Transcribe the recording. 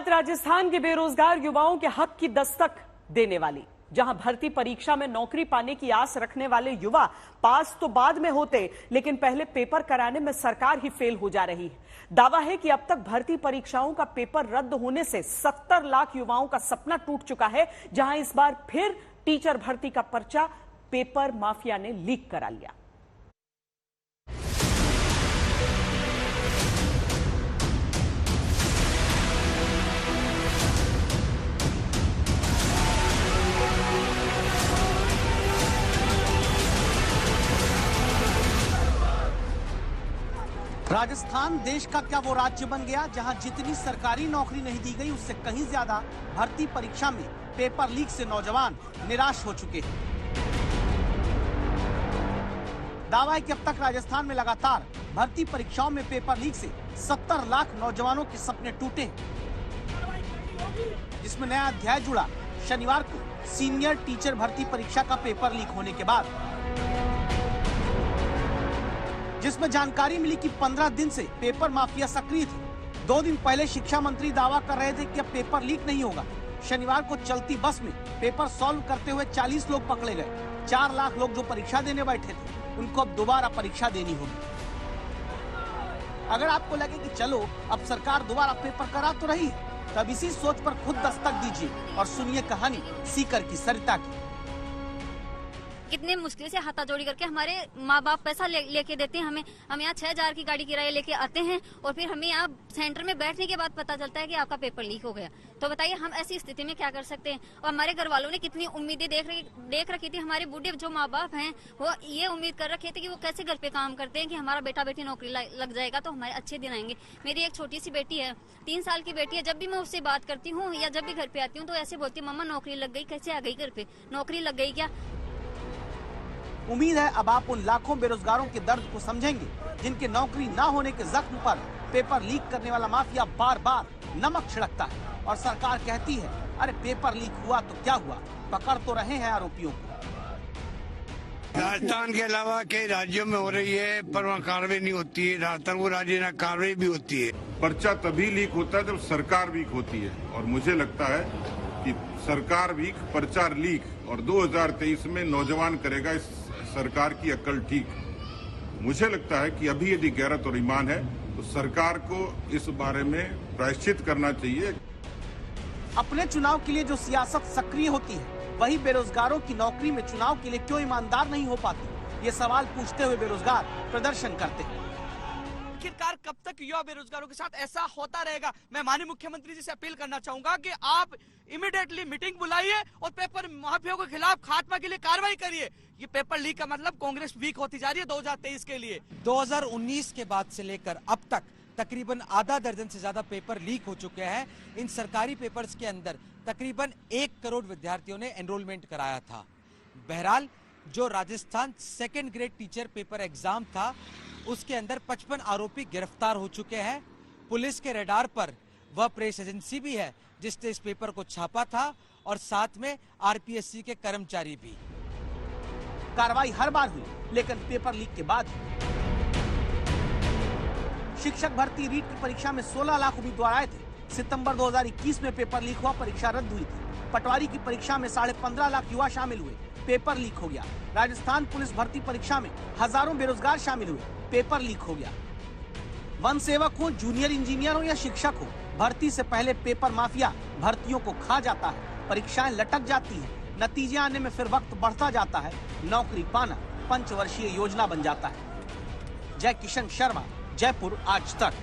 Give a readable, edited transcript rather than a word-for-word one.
बात राजस्थान के बेरोजगार युवाओं के हक की दस्तक देने वाली, जहां भर्ती परीक्षा में नौकरी पाने की आस रखने वाले युवा पास तो बाद में होते, लेकिन पहले पेपर कराने में सरकार ही फेल हो जा रही है। दावा है कि अब तक भर्ती परीक्षाओं का पेपर रद्द होने से 70 लाख युवाओं का सपना टूट चुका है, जहां इस बार फिर टीचर भर्ती का पर्चा पेपर माफिया ने लीक करा लिया। राजस्थान देश का क्या वो राज्य बन गया जहां जितनी सरकारी नौकरी नहीं दी गई उससे कहीं ज्यादा भर्ती परीक्षा में पेपर लीक से नौजवान निराश हो चुके हैं। दावा है कि अब तक राजस्थान में लगातार भर्ती परीक्षाओं में पेपर लीक से 70 लाख नौजवानों के सपने टूटे हैं, जिसमें नया अध्याय जुड़ा शनिवार को सीनियर टीचर भर्ती परीक्षा का पेपर लीक होने के बाद, जिसमें जानकारी मिली कि 15 दिन से पेपर माफिया सक्रिय थे। 2 दिन पहले शिक्षा मंत्री दावा कर रहे थे कि अब पेपर लीक नहीं होगा। शनिवार को चलती बस में पेपर सॉल्व करते हुए 40 लोग पकड़े गए। 4 लाख लोग जो परीक्षा देने बैठे थे, उनको अब दोबारा परीक्षा देनी होगी। अगर आपको लगे कि चलो अब सरकार दोबारा पेपर करा तो रही है, तब इसी सोच पर खुद दस्तक दीजिए और सुनिए कहानी सीकर की सरिता की। कितने मुश्किल से हाथाजोड़ी करके हमारे माँ बाप पैसा लेके देते हैं हमें। हम यहाँ 6000 की गाड़ी किराया लेके आते हैं और फिर हमें यहाँ सेंटर में बैठने के बाद पता चलता है कि आपका पेपर लीक हो गया। तो बताइए हम ऐसी स्थिति में क्या कर सकते हैं। और हमारे घर वालों ने कितनी उम्मीदें देख रखी थी। हमारे बूढ़े जो माँ बाप हैं वो ये उम्मीद कर रखे थे कि वो कैसे घर पे काम करते हैं कि हमारा बेटा बेटी नौकरी लग जाएगा तो हमारे अच्छे दिन आएंगे। मेरी एक छोटी सी बेटी है, 3 साल की बेटी है। जब भी मैं उससे बात करती हूँ या जब भी घर पे आती हूँ तो ऐसे बोलती है, मम्मा नौकरी लग गई। कैसे आ गई घर पे, नौकरी लग गई क्या? उम्मीद है अब आप उन लाखों बेरोजगारों के दर्द को समझेंगे जिनके नौकरी ना होने के जख्म पर पेपर लीक करने वाला माफिया बार बार नमक छिड़कता है और सरकार कहती है अरे पेपर लीक हुआ तो क्या हुआ, पकड़ तो रहे हैं आरोपियों को। राजस्थान के अलावा कई राज्यों में हो रही है पर वहाँ कार्रवाई नहीं होती है। राजस्थान वो राज्य में कार्रवाई भी होती है। पर्चा तभी लीक होता है जब सरकार वीक होती है, और मुझे लगता है कि सरकार वीक, पर्चा लीक, और 2023 में नौजवान करेगा इस सरकार की अक्ल ठीक। मुझे लगता है कि अभी यदि गैरत और ईमान है तो सरकार को इस बारे में प्रायश्चित करना चाहिए। अपने चुनाव के लिए जो सियासत सक्रिय होती है, वही बेरोजगारों की नौकरी में चुनाव के लिए क्यों ईमानदार नहीं हो पाती, ये सवाल पूछते हुए बेरोजगार प्रदर्शन करते हैं। आखिरकार कब तक युवा बेरोजगारों के साथ ऐसा होता रहेगा? मैं माननीय मुख्यमंत्री जी से अपील करना चाहूंगा कि आप इमीडिएटली मीटिंग बुलाइए और पेपर माफिया के खिलाफ खात्मा के लिए कार्रवाई करिए। ये पेपर लीक का मतलब कांग्रेस वीक होती जा रही है 2023 के लिए। 2019 के बाद से लेकर अब तक तकरीबन आधा दर्जन से ज्यादा पेपर लीक हो चुके हैं। इन सरकारी पेपर्स के अंदर तकरीबन 1 करोड़ विद्यार्थियों ने एनरोलमेंट कराया था। बहरहाल जो Rajasthan 2nd grade teacher paper exam था, उसके अंदर 55 आरोपी गिरफ्तार हो चुके हैं। पुलिस के रडार पर वह प्रेस एजेंसी भी है जिसने इस पेपर को छापा था और साथ में आरपीएससी के कर्मचारी भी। कार्रवाई हर बार हुई, लेकिन पेपर लीक के बाद शिक्षक भर्ती रीट की परीक्षा में 16 लाख उम्मीदवार आए थे। सितंबर 2021 में पेपर लीक हुआ, परीक्षा रद्द हुई थी। पटवारी की परीक्षा में 15.5 लाख युवा शामिल हुए, पेपर लीक हो गया। राजस्थान पुलिस भर्ती परीक्षा में हजारों बेरोजगार शामिल हुए, पेपर लीक हो गया। वन सेवक हो, जूनियर इंजीनियर हो या शिक्षक हो, भर्ती से पहले पेपर माफिया भर्तियों को खा जाता है। परीक्षाएं लटक जाती हैं, नतीजे आने में फिर वक्त बढ़ता जाता है। नौकरी पाना पंचवर्षीय योजना बन जाता है। जय किशन शर्मा, जयपुर, आज तक।